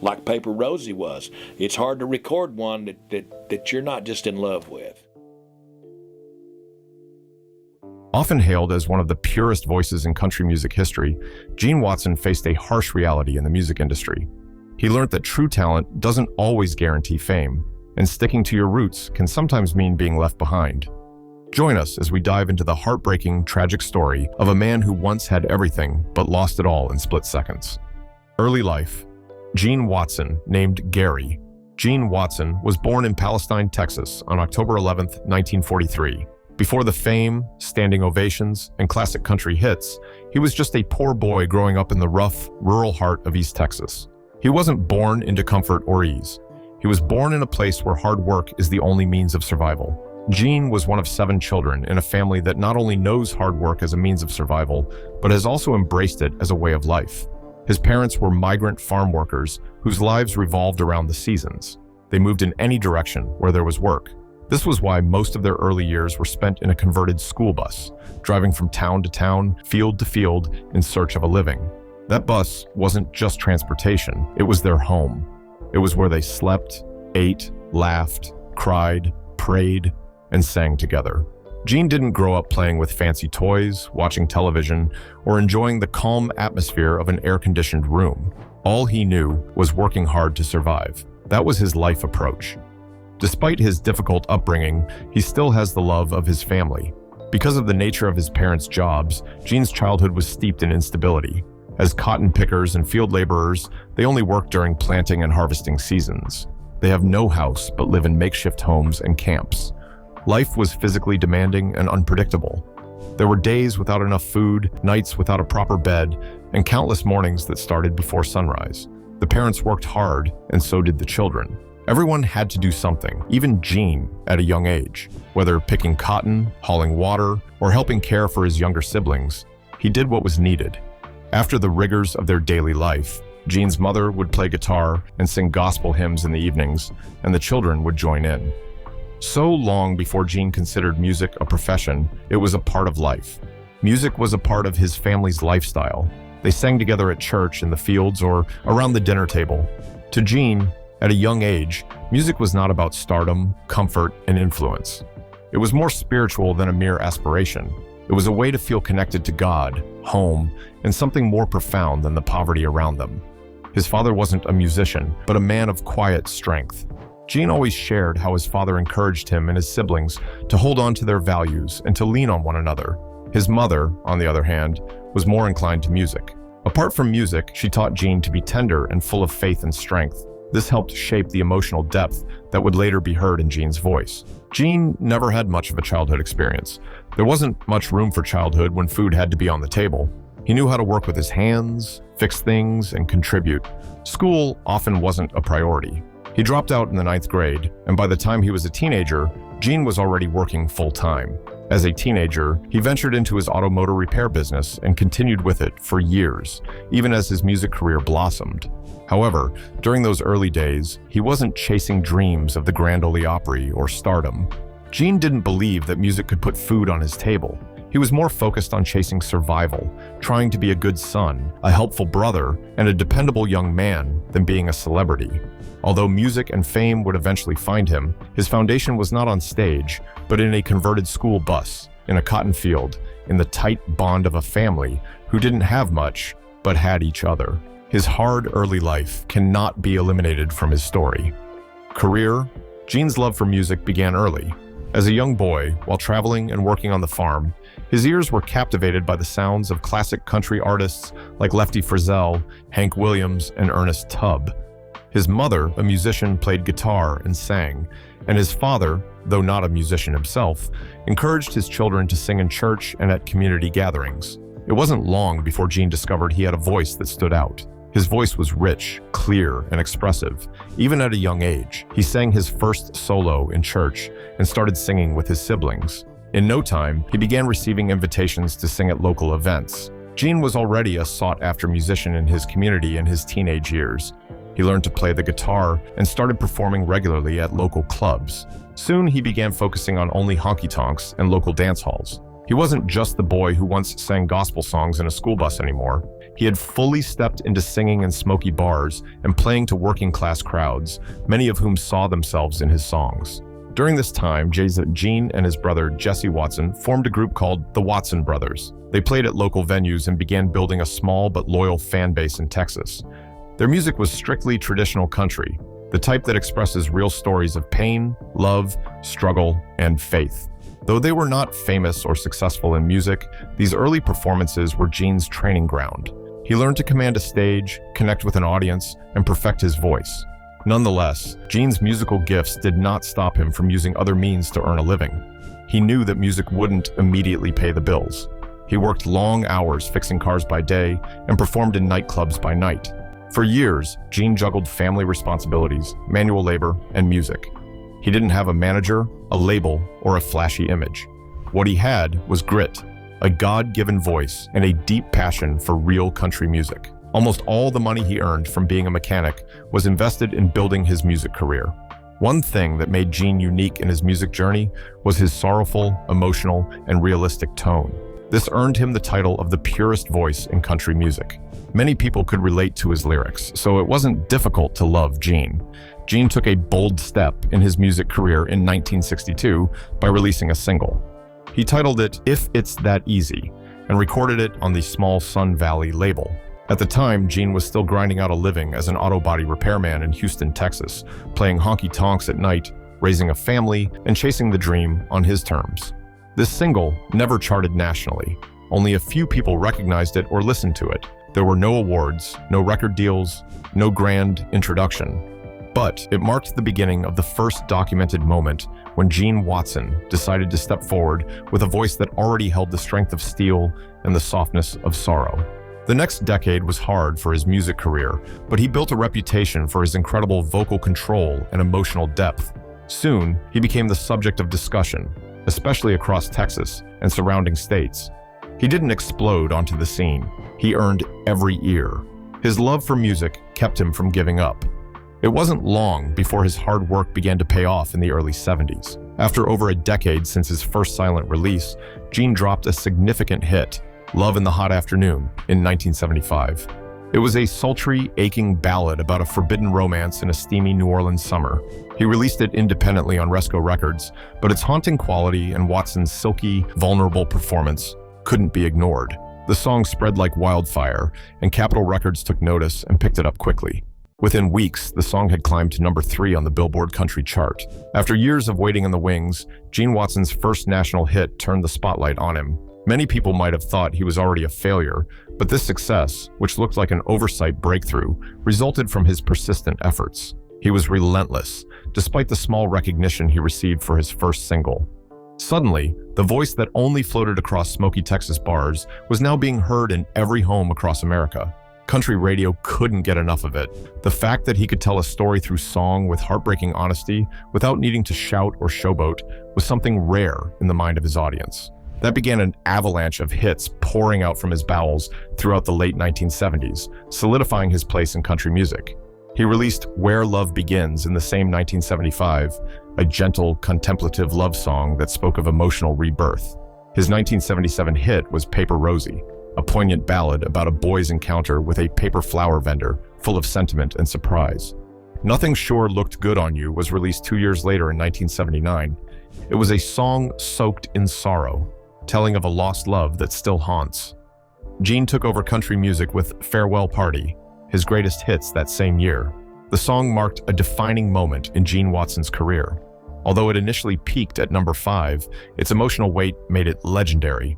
like Paper Rosie was. It's hard to record one that you're not just in love with. Often hailed as one of the purest voices in country music history, Gene Watson faced a harsh reality in the music industry. He learned that true talent doesn't always guarantee fame, and sticking to your roots can sometimes mean being left behind. Join us as we dive into the heartbreaking, tragic story of a man who once had everything but lost it all in split seconds. Early life. Gene Watson, named Gary. Gene Watson was born in Palestine, Texas on October 11, 1943. Before the fame, standing ovations, and classic country hits, he was just a poor boy growing up in the rough, rural heart of East Texas. He wasn't born into comfort or ease. He was born in a place where hard work is the only means of survival. Gene was one of 7 children in a family that not only knows hard work as a means of survival, but has also embraced it as a way of life. His parents were migrant farm workers whose lives revolved around the seasons. They moved in any direction where there was work. This was why most of their early years were spent in a converted school bus, driving from town to town, field to field, in search of a living. That bus wasn't just transportation, it was their home. It was where they slept, ate, laughed, cried, prayed, and sang together. Gene didn't grow up playing with fancy toys, watching television, or enjoying the calm atmosphere of an air-conditioned room. All he knew was working hard to survive. That was his life approach. Despite his difficult upbringing, he still has the love of his family. Because of the nature of his parents' jobs, Gene's childhood was steeped in instability. As cotton pickers and field laborers, they only work during planting and harvesting seasons. They have no house but live in makeshift homes and camps. Life was physically demanding and unpredictable. There were days without enough food, nights without a proper bed, and countless mornings that started before sunrise. The parents worked hard, and so did the children. Everyone had to do something, even Gene, at a young age. Whether picking cotton, hauling water, or helping care for his younger siblings, he did what was needed. After the rigors of their daily life, Gene's mother would play guitar and sing gospel hymns in the evenings, and the children would join in. So long before Gene considered music a profession, it was a part of life. Music was a part of his family's lifestyle. They sang together at church, in the fields, or around the dinner table. To Gene, at a young age, music was not about stardom, comfort, and influence. It was more spiritual than a mere aspiration. It was a way to feel connected to God, home, and something more profound than the poverty around them. His father wasn't a musician, but a man of quiet strength. Gene always shared how his father encouraged him and his siblings to hold on to their values and to lean on one another. His mother, on the other hand, was more inclined to music. Apart from music, she taught Gene to be tender and full of faith and strength. This helped shape the emotional depth that would later be heard in Gene's voice. Gene never had much of a childhood experience. There wasn't much room for childhood when food had to be on the table. He knew how to work with his hands, fix things, and contribute. School often wasn't a priority. He dropped out in the 9th grade, and by the time he was a teenager, Gene was already working full-time. As a teenager, he ventured into his automotive repair business and continued with it for years, even as his music career blossomed. However, during those early days, he wasn't chasing dreams of the Grand Ole Opry or stardom. Gene didn't believe that music could put food on his table. He was more focused on chasing survival, trying to be a good son, a helpful brother, and a dependable young man than being a celebrity. Although music and fame would eventually find him, his foundation was not on stage, but in a converted school bus, in a cotton field, in the tight bond of a family who didn't have much, but had each other. His hard early life cannot be eliminated from his story. Career: Gene's love for music began early. As a young boy, while traveling and working on the farm, his ears were captivated by the sounds of classic country artists like Lefty Frizzell, Hank Williams, and Ernest Tubb. His mother, a musician, played guitar and sang, and his father, though not a musician himself, encouraged his children to sing in church and at community gatherings. It wasn't long before Gene discovered he had a voice that stood out. His voice was rich, clear, and expressive. Even at a young age, he sang his first solo in church and started singing with his siblings. In no time, he began receiving invitations to sing at local events. Gene was already a sought-after musician in his community in his teenage years. He learned to play the guitar and started performing regularly at local clubs. Soon, he began focusing on only honky-tonks and local dance halls. He wasn't just the boy who once sang gospel songs in a school bus anymore. He had fully stepped into singing in smoky bars and playing to working-class crowds, many of whom saw themselves in his songs. During this time, Gene and his brother Jesse Watson formed a group called the Watson Brothers. They played at local venues and began building a small but loyal fan base in Texas. Their music was strictly traditional country, the type that expresses real stories of pain, love, struggle, and faith. Though they were not famous or successful in music, these early performances were Gene's training ground. He learned to command a stage, connect with an audience, and perfect his voice. Nonetheless, Gene's musical gifts did not stop him from using other means to earn a living. He knew that music wouldn't immediately pay the bills. He worked long hours fixing cars by day and performed in nightclubs by night. For years, Gene juggled family responsibilities, manual labor, and music. He didn't have a manager, a label, or a flashy image. What he had was grit, a God-given voice, and a deep passion for real country music. Almost all the money he earned from being a mechanic was invested in building his music career. One thing that made Gene unique in his music journey was his sorrowful, emotional, and realistic tone. This earned him the title of the purest voice in country music. Many people could relate to his lyrics, so it wasn't difficult to love Gene. Gene took a bold step in his music career in 1962 by releasing a single. He titled it "If It's That Easy" and recorded it on the Small Sun Valley label. At the time, Gene was still grinding out a living as an auto body repairman in Houston, Texas, playing honky-tonks at night, raising a family, and chasing the dream on his terms. This single never charted nationally. Only a few people recognized it or listened to it. There were no awards, no record deals, no grand introduction. But it marked the beginning of the first documented moment when Gene Watson decided to step forward with a voice that already held the strength of steel and the softness of sorrow. The next decade was hard for his music career, but he built a reputation for his incredible vocal control and emotional depth. Soon, he became the subject of discussion, especially across Texas and surrounding states. He didn't explode onto the scene. He earned every ear. His love for music kept him from giving up. It wasn't long before his hard work began to pay off in the early 70s. After over a decade since his first silent release, Gene dropped a significant hit, "Love in the Hot Afternoon," in 1975. It was a sultry, aching ballad about a forbidden romance in a steamy New Orleans summer. He released it independently on Resco Records, but its haunting quality and Watson's silky, vulnerable performance couldn't be ignored. The song spread like wildfire, and Capitol Records took notice and picked it up quickly. Within weeks, the song had climbed to number 3 on the Billboard Country chart. After years of waiting in the wings, Gene Watson's first national hit turned the spotlight on him. Many people might have thought he was already a failure, but this success, which looked like an oversight breakthrough, resulted from his persistent efforts. He was relentless, despite the small recognition he received for his first single. Suddenly, the voice that only floated across smoky Texas bars was now being heard in every home across America. Country radio couldn't get enough of it. The fact that he could tell a story through song with heartbreaking honesty without needing to shout or showboat was something rare in the mind of his audience. That began an avalanche of hits pouring out from his bowels throughout the late 1970s, solidifying his place in country music. He released "Where Love Begins" in the same 1975, a gentle, contemplative love song that spoke of emotional rebirth. His 1977 hit was "Paper Rosie," a poignant ballad about a boy's encounter with a paper flower vendor, full of sentiment and surprise. "Nothing Sure Looked Good on You" was released 2 years later in 1979. It was a song soaked in sorrow, telling of a lost love that still haunts. Gene took over country music with "Farewell Party," his greatest hits that same year. The song marked a defining moment in Gene Watson's career. Although it initially peaked at number 5, its emotional weight made it legendary.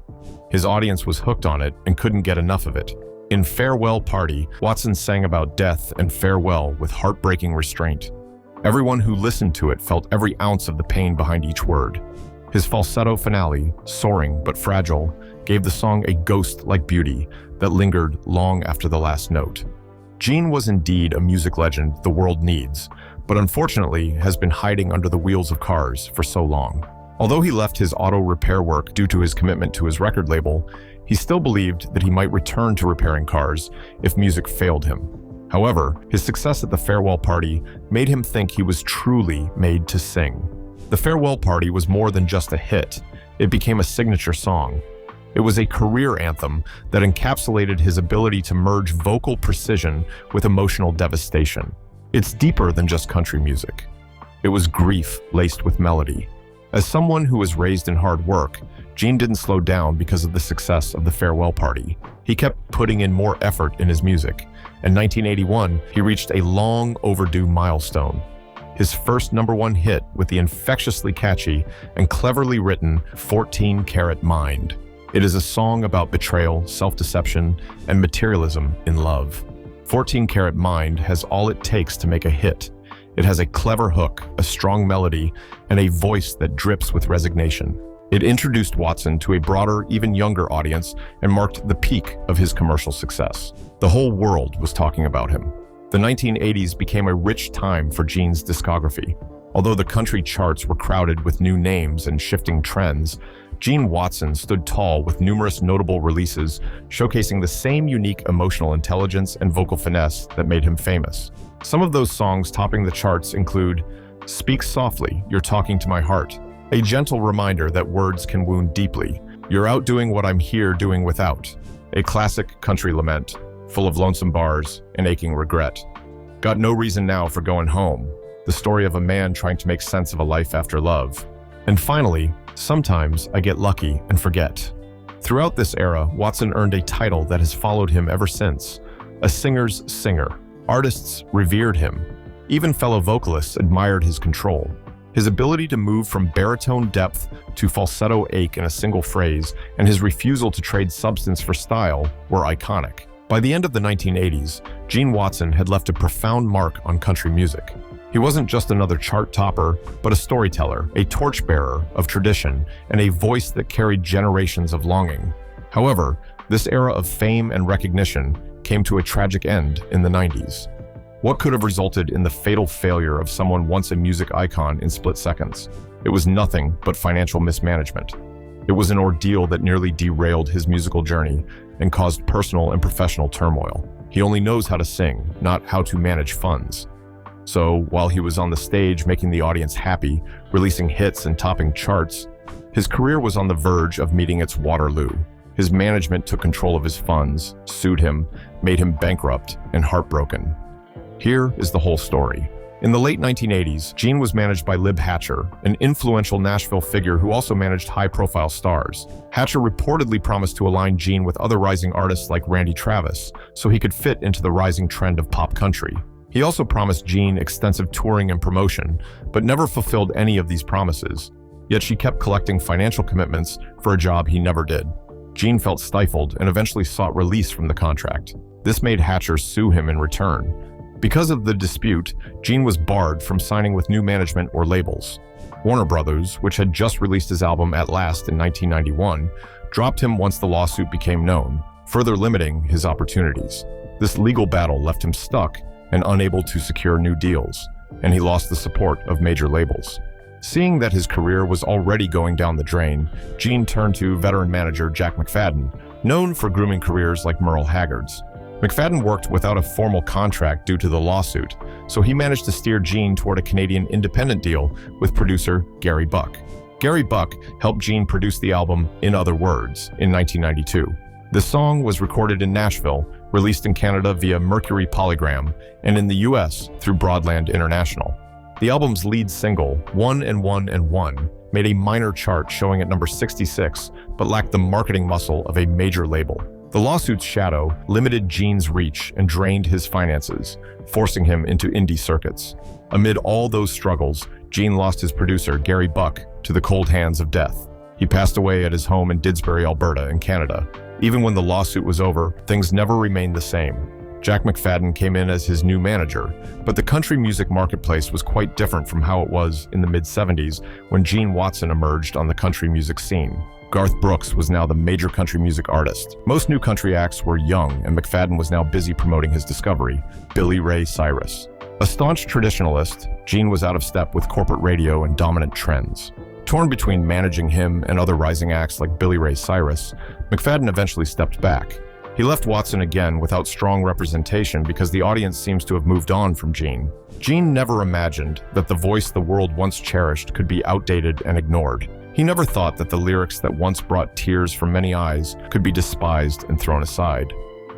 His audience was hooked on it and couldn't get enough of it. In "Farewell Party," Watson sang about death and farewell with heartbreaking restraint. Everyone who listened to it felt every ounce of the pain behind each word. His falsetto finale, soaring but fragile, gave the song a ghost-like beauty that lingered long after the last note. Gene was indeed a music legend the world needs, but unfortunately has been hiding under the wheels of cars for so long. Although he left his auto repair work due to his commitment to his record label, he still believed that he might return to repairing cars if music failed him. However, his success at the "Farewell Party" made him think he was truly made to sing. The "Farewell Party" was more than just a hit. It became a signature song. It was a career anthem that encapsulated his ability to merge vocal precision with emotional devastation. It's deeper than just country music. It was grief laced with melody. As someone who was raised in hard work, Gene didn't slow down because of the success of the farewell party. He kept putting in more effort in his music. In 1981, he reached a long overdue milestone. His first #1 hit with the infectiously catchy and cleverly written 14 Karat Mind. It is a song about betrayal, self-deception, and materialism in love. 14 Karat Mind has all it takes to make a hit. It has a clever hook, a strong melody, and a voice that drips with resignation. It introduced Watson to a broader, even younger audience and marked the peak of his commercial success. The whole world was talking about him. The 1980s became a rich time for Gene's discography. Although the country charts were crowded with new names and shifting trends, Gene Watson stood tall with numerous notable releases showcasing the same unique emotional intelligence and vocal finesse that made him famous. Some of those songs topping the charts include Speak Softly, You're Talking to My Heart, a gentle reminder that words can wound deeply, You're Outdoing What I'm Here Doing Without, a classic country lament, full of lonesome bars and aching regret. Got No Reason Now for Going Home, the story of a man trying to make sense of a life after love. And finally, Sometimes I Get Lucky and Forget. Throughout this era, Watson earned a title that has followed him ever since, a singer's singer. Artists revered him. Even fellow vocalists admired his control. His ability to move from baritone depth to falsetto ache in a single phrase, and his refusal to trade substance for style were iconic. By the end of the 1980s, Gene Watson had left a profound mark on country music. He wasn't just another chart topper, but a storyteller, a torchbearer of tradition, and a voice that carried generations of longing. However, this era of fame and recognition came to a tragic end in the 90s. What could have resulted in the fatal failure of someone once a music icon in split seconds? It was nothing but financial mismanagement. It was an ordeal that nearly derailed his musical journey and caused personal and professional turmoil. He only knows how to sing, not how to manage funds. So, while he was on the stage making the audience happy, releasing hits and topping charts, his career was on the verge of meeting its Waterloo. His management took control of his funds, sued him, made him bankrupt, and heartbroken. Here is the whole story. In the late 1980s, Gene was managed by Lib Hatcher, an influential Nashville figure who also managed high-profile stars. Hatcher reportedly promised to align Gene with other rising artists like Randy Travis, so he could fit into the rising trend of pop country. He also promised Gene extensive touring and promotion, but never fulfilled any of these promises. Yet she kept collecting financial commitments for a job he never did. Gene felt stifled and eventually sought release from the contract. This made Hatcher sue him in return. Because of the dispute, Gene was barred from signing with new management or labels. Warner Brothers, which had just released his album At Last in 1991, dropped him once the lawsuit became known, further limiting his opportunities. This legal battle left him stuck and unable to secure new deals, and he lost the support of major labels. Seeing that his career was already going down the drain, Gene turned to veteran manager Jack McFadden, known for grooming careers like Merle Haggard's. McFadden worked without a formal contract due to the lawsuit, so he managed to steer Gene toward a Canadian independent deal with producer Gary Buck. Gary Buck helped Gene produce the album In Other Words in 1992. The song was recorded in Nashville, released in Canada via Mercury Polygram, and in the US through Broadland International. The album's lead single, One and One and One, made a minor chart showing at number 66, but lacked the marketing muscle of a major label. The lawsuit's shadow limited Gene's reach and drained his finances, forcing him into indie circuits. Amid all those struggles, Gene lost his producer, Gary Buck, to the cold hands of death. He passed away at his home in Didsbury, Alberta, in Canada. Even when the lawsuit was over, things never remained the same. Jack McFadden came in as his new manager, but the country music marketplace was quite different from how it was in the mid-70s when Gene Watson emerged on the country music scene. Garth Brooks was now the major country music artist. Most new country acts were young, and McFadden was now busy promoting his discovery, Billy Ray Cyrus. A staunch traditionalist, Gene was out of step with corporate radio and dominant trends. Torn between managing him and other rising acts like Billy Ray Cyrus, McFadden eventually stepped back. He left Watson again without strong representation because the audience seems to have moved on from Gene. Gene never imagined that the voice the world once cherished could be outdated and ignored. He He never thought that the lyrics that once brought tears from many eyes could be despised and thrown aside.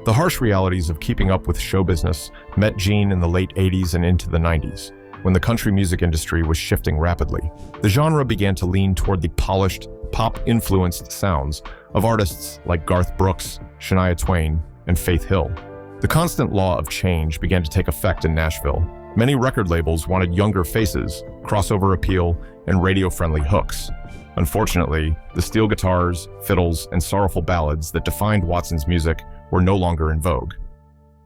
The harsh realities of keeping up with show business met Gene in the late 80s and into the 90s, when the country music industry was shifting rapidly. The genre began to lean toward the polished, pop-influenced sounds of artists like Garth Brooks, Shania Twain, and Faith Hill. The constant law of change began to take effect in Nashville. Many record labels wanted younger faces, crossover appeal, and radio-friendly hooks. Unfortunately, the steel guitars, fiddles, and sorrowful ballads that defined Watson's music were no longer in vogue.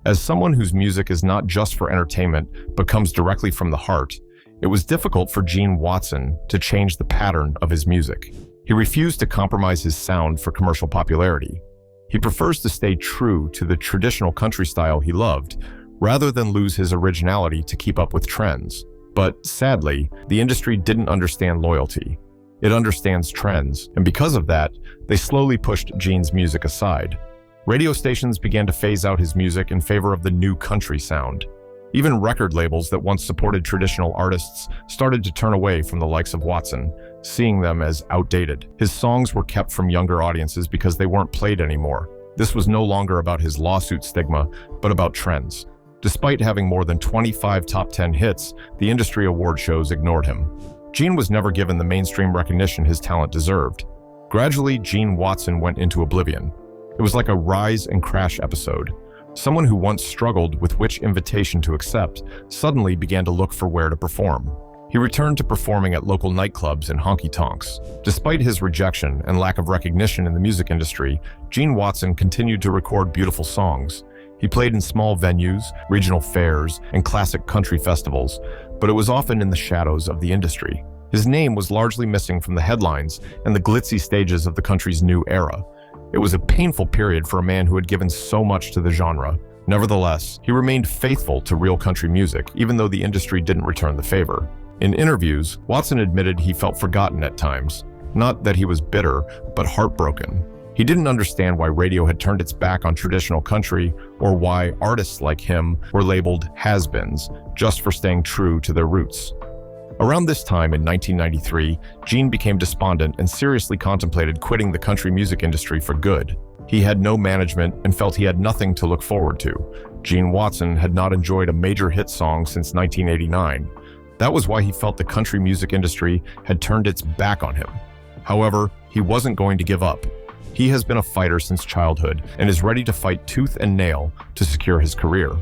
As someone whose music is not just for entertainment but comes directly from the heart, it was difficult for Gene Watson to change the pattern of his music. He refused to compromise his sound for commercial popularity. He prefers to stay true to the traditional country style he loved, rather than lose his originality to keep up with trends. But sadly, the industry didn't understand loyalty. It understands trends, and because of that, they slowly pushed Gene's music aside. Radio stations began to phase out his music in favor of the new country sound. Even record labels that once supported traditional artists started to turn away from the likes of Watson, seeing them as outdated. His songs were kept from younger audiences because they weren't played anymore. This was no longer about his lawsuit stigma, but about trends. Despite having more than 25 top 10 hits, the industry award shows ignored him. Gene was never given the mainstream recognition his talent deserved. Gradually, Gene Watson went into oblivion. It was like a rise and crash episode. Someone who once struggled with which invitation to accept suddenly began to look for where to perform. He returned to performing at local nightclubs and honky-tonks. Despite his rejection and lack of recognition in the music industry, Gene Watson continued to record beautiful songs. He played in small venues, regional fairs, and classic country festivals, but it was often in the shadows of the industry. His name was largely missing from the headlines and the glitzy stages of the country's new era. It was a painful period for a man who had given so much to the genre. Nevertheless, he remained faithful to real country music, even though the industry didn't return the favor. In interviews, Watson admitted he felt forgotten at times. Not that he was bitter, but heartbroken. He didn't understand why radio had turned its back on traditional country, or why artists like him were labeled has-beens just for staying true to their roots. Around this time in 1993, Gene became despondent and seriously contemplated quitting the country music industry for good. He had no management and felt he had nothing to look forward to. Gene Watson had not enjoyed a major hit song since 1989. That was why he felt the country music industry had turned its back on him. However, he wasn't going to give up. He has been a fighter since childhood and is ready to fight tooth and nail to secure his career.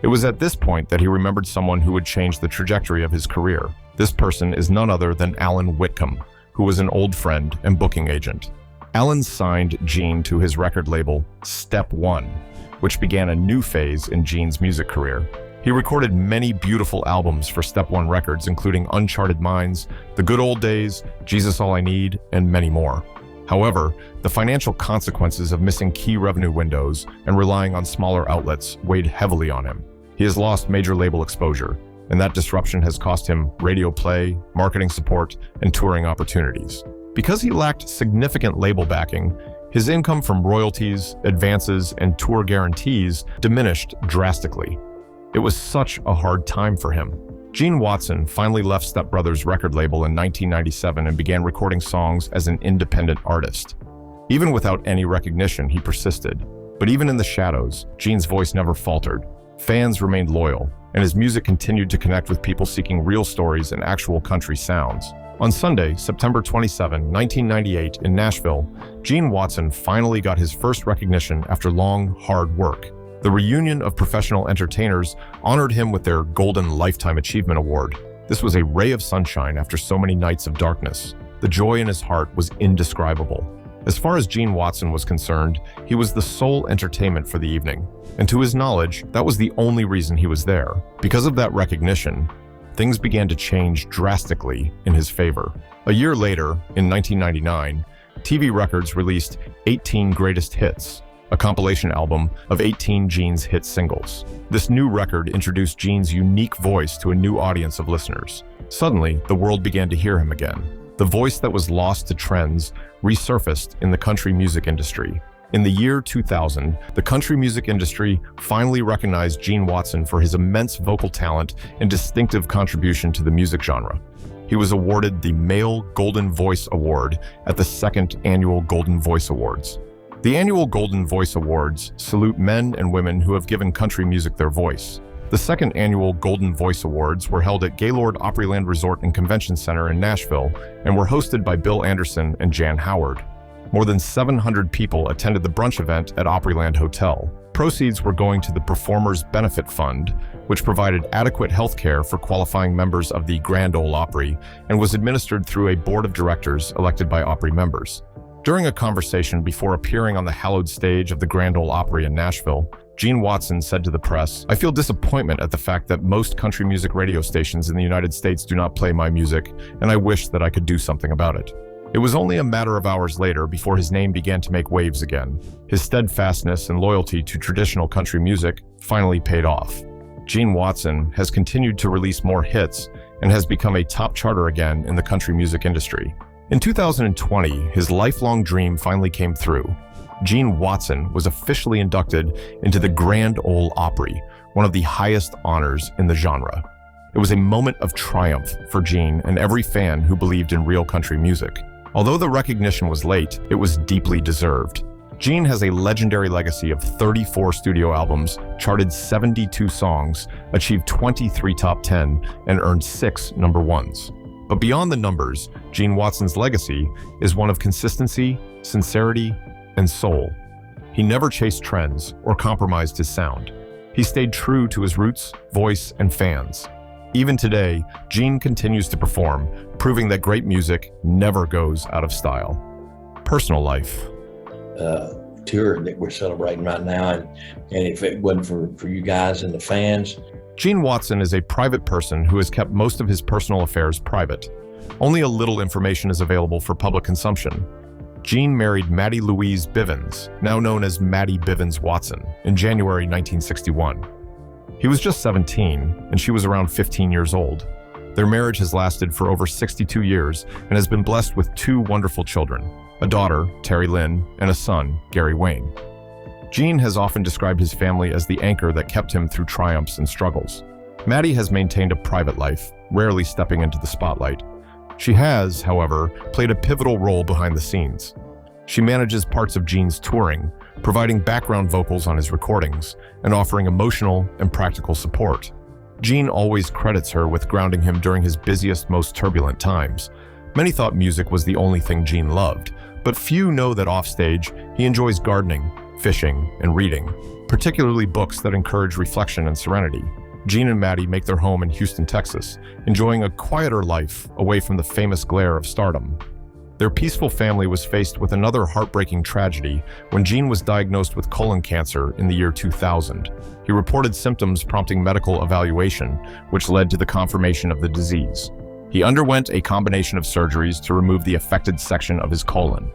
It was at this point that he remembered someone who would change the trajectory of his career. This person is none other than Alan Whitcomb, who was an old friend and booking agent. Alan signed Gene to his record label, Step One, which began a new phase in Gene's music career. He recorded many beautiful albums for Step One Records, including Uncharted Minds, The Good Old Days, Jesus All I Need, and many more. However, the financial consequences of missing key revenue windows and relying on smaller outlets weighed heavily on him. He has lost major label exposure, and that disruption has cost him radio play, marketing support, and touring opportunities. Because he lacked significant label backing, his income from royalties, advances, and tour guarantees diminished drastically. It was such a hard time for him. Gene Watson finally left Step Brothers record label in 1997 and began recording songs as an independent artist. Even without any recognition, he persisted. But even in the shadows, Gene's voice never faltered. Fans remained loyal, and his music continued to connect with people seeking real stories and actual country sounds. On Sunday, September 27, 1998, in Nashville, Gene Watson finally got his first recognition after long, hard work. The reunion of professional entertainers honored him with their Golden Lifetime Achievement Award. This was a ray of sunshine after so many nights of darkness. The joy in his heart was indescribable. As far as Gene Watson was concerned, he was the sole entertainment for the evening. And to his knowledge, that was the only reason he was there. Because of that recognition, things began to change drastically in his favor. A year later, in 1999, TV Records released 18 Greatest Hits, a compilation album of 18 Gene's hit singles. This new record introduced Gene's unique voice to a new audience of listeners. Suddenly, the world began to hear him again. The voice that was lost to trends resurfaced in the country music industry. In the year 2000, the country music industry finally recognized Gene Watson for his immense vocal talent and distinctive contribution to the music genre. He was awarded the Male Golden Voice Award at the second annual Golden Voice Awards. The annual Golden Voice Awards salute men and women who have given country music their voice. The second annual Golden Voice Awards were held at Gaylord Opryland Resort and Convention Center in Nashville and were hosted by Bill Anderson and Jan Howard. More than 700 people attended the brunch event at Opryland Hotel. Proceeds were going to the Performers Benefit Fund, which provided adequate health care for qualifying members of the Grand Ole Opry and was administered through a board of directors elected by Opry members. During a conversation before appearing on the hallowed stage of the Grand Ole Opry in Nashville, Gene Watson said to the press, "I feel disappointment at the fact that most country music radio stations in the United States do not play my music, and I wish that I could do something about it." It was only a matter of hours later before his name began to make waves again. His steadfastness and loyalty to traditional country music finally paid off. Gene Watson has continued to release more hits and has become a top charter again in the country music industry. In 2020, his lifelong dream finally came through. Gene Watson was officially inducted into the Grand Ole Opry, one of the highest honors in the genre. It was a moment of triumph for Gene and every fan who believed in real country music. Although the recognition was late, it was deeply deserved. Gene has a legendary legacy of 34 studio albums, charted 72 songs, achieved 23 top 10, and earned 6 number ones. But beyond the numbers, Gene Watson's legacy is one of consistency, sincerity, and soul. He never chased trends or compromised his sound. He stayed true to his roots, voice, and fans. Even today, Gene continues to perform, proving that great music never goes out of style. Personal life. Tour that we're celebrating right now, and if it wasn't for you guys and the fans. Gene Watson is a private person who has kept most of his personal affairs private. Only a little information is available for public consumption. Gene married Maddie Louise Bivens, now known as Maddie Bivens Watson, in January 1961. He was just 17, and she was around 15 years old. Their marriage has lasted for over 62 years and has been blessed with 2 wonderful children, a daughter, Terry Lynn, and a son, Gary Wayne. Gene has often described his family as the anchor that kept him through triumphs and struggles. Maddie has maintained a private life, rarely stepping into the spotlight. She has, however, played a pivotal role behind the scenes. She manages parts of Gene's touring, providing background vocals on his recordings, and offering emotional and practical support. Gene always credits her with grounding him during his busiest, most turbulent times. Many thought music was the only thing Gene loved, but few know that offstage, he enjoys gardening, fishing, and reading, particularly books that encourage reflection and serenity. Gene and Maddie make their home in Houston, Texas, enjoying a quieter life away from the famous glare of stardom. Their peaceful family was faced with another heartbreaking tragedy when Gene was diagnosed with colon cancer in the year 2000. He reported symptoms prompting medical evaluation, which led to the confirmation of the disease. He underwent a combination of surgeries to remove the affected section of his colon.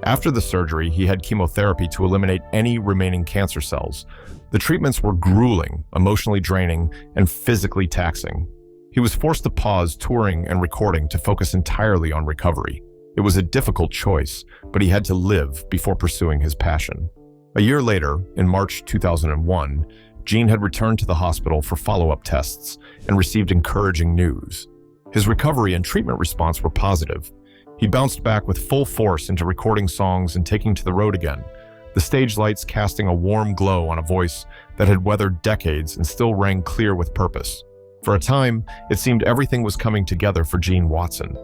After the surgery, he had chemotherapy to eliminate any remaining cancer cells. The treatments were grueling, emotionally draining, and physically taxing. He was forced to pause touring and recording to focus entirely on recovery. It was a difficult choice, but he had to live before pursuing his passion. A year later, in March 2001, Gene had returned to the hospital for follow-up tests and received encouraging news. His recovery and treatment response were positive. He bounced back with full force into recording songs and taking to the road again, the stage lights casting a warm glow on a voice that had weathered decades and still rang clear with purpose. For a time, it seemed everything was coming together for Gene Watson.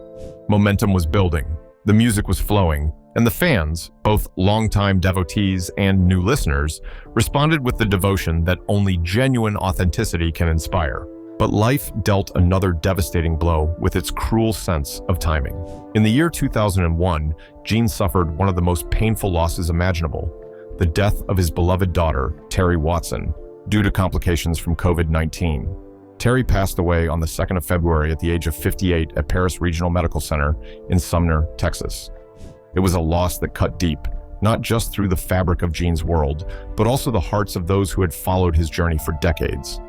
Momentum was building, the music was flowing, and the fans, both longtime devotees and new listeners, responded with the devotion that only genuine authenticity can inspire. But life dealt another devastating blow with its cruel sense of timing. In the year 2001, Gene suffered one of the most painful losses imaginable, the death of his beloved daughter, Terry Watson, due to complications from COVID-19. Terry passed away on the 2nd of February at the age of 58 at Paris Regional Medical Center in Sumner, Texas. It was a loss that cut deep, not just through the fabric of Gene's world, but also the hearts of those who had followed his journey for decades.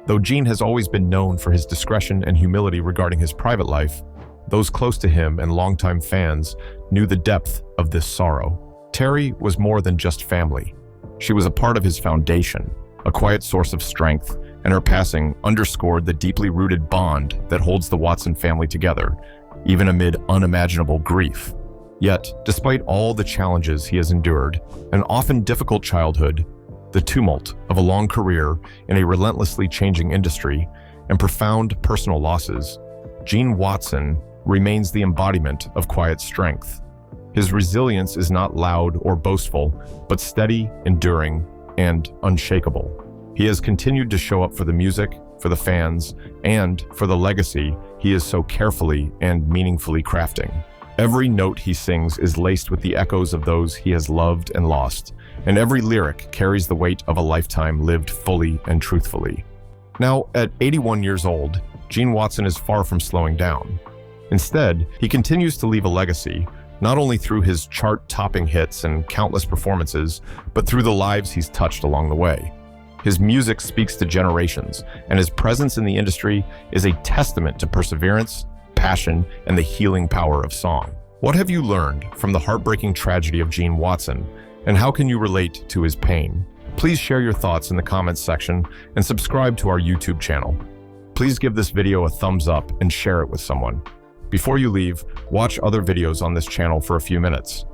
Though Gene has always been known for his discretion and humility regarding his private life, those close to him and longtime fans knew the depth of this sorrow. Terry was more than just family. She was a part of his foundation, a quiet source of strength, and her passing underscored the deeply rooted bond that holds the Watson family together, even amid unimaginable grief. Yet, despite all the challenges he has endured, an often difficult childhood, the tumult of a long career in a relentlessly changing industry, and profound personal losses, Gene Watson remains the embodiment of quiet strength. His resilience is not loud or boastful, but steady, enduring, and unshakable. He has continued to show up for the music, for the fans, and for the legacy he is so carefully and meaningfully crafting. Every note he sings is laced with the echoes of those he has loved and lost, and every lyric carries the weight of a lifetime lived fully and truthfully. Now, at 81 years old, Gene Watson is far from slowing down. Instead, he continues to leave a legacy, not only through his chart-topping hits and countless performances, but through the lives he's touched along the way. His music speaks to generations, and his presence in the industry is a testament to perseverance, passion, and the healing power of song. What have you learned from the heartbreaking tragedy of Gene Watson, and how can you relate to his pain? Please share your thoughts in the comments section and subscribe to our YouTube channel. Please give this video a thumbs up and share it with someone. Before you leave, watch other videos on this channel for a few minutes.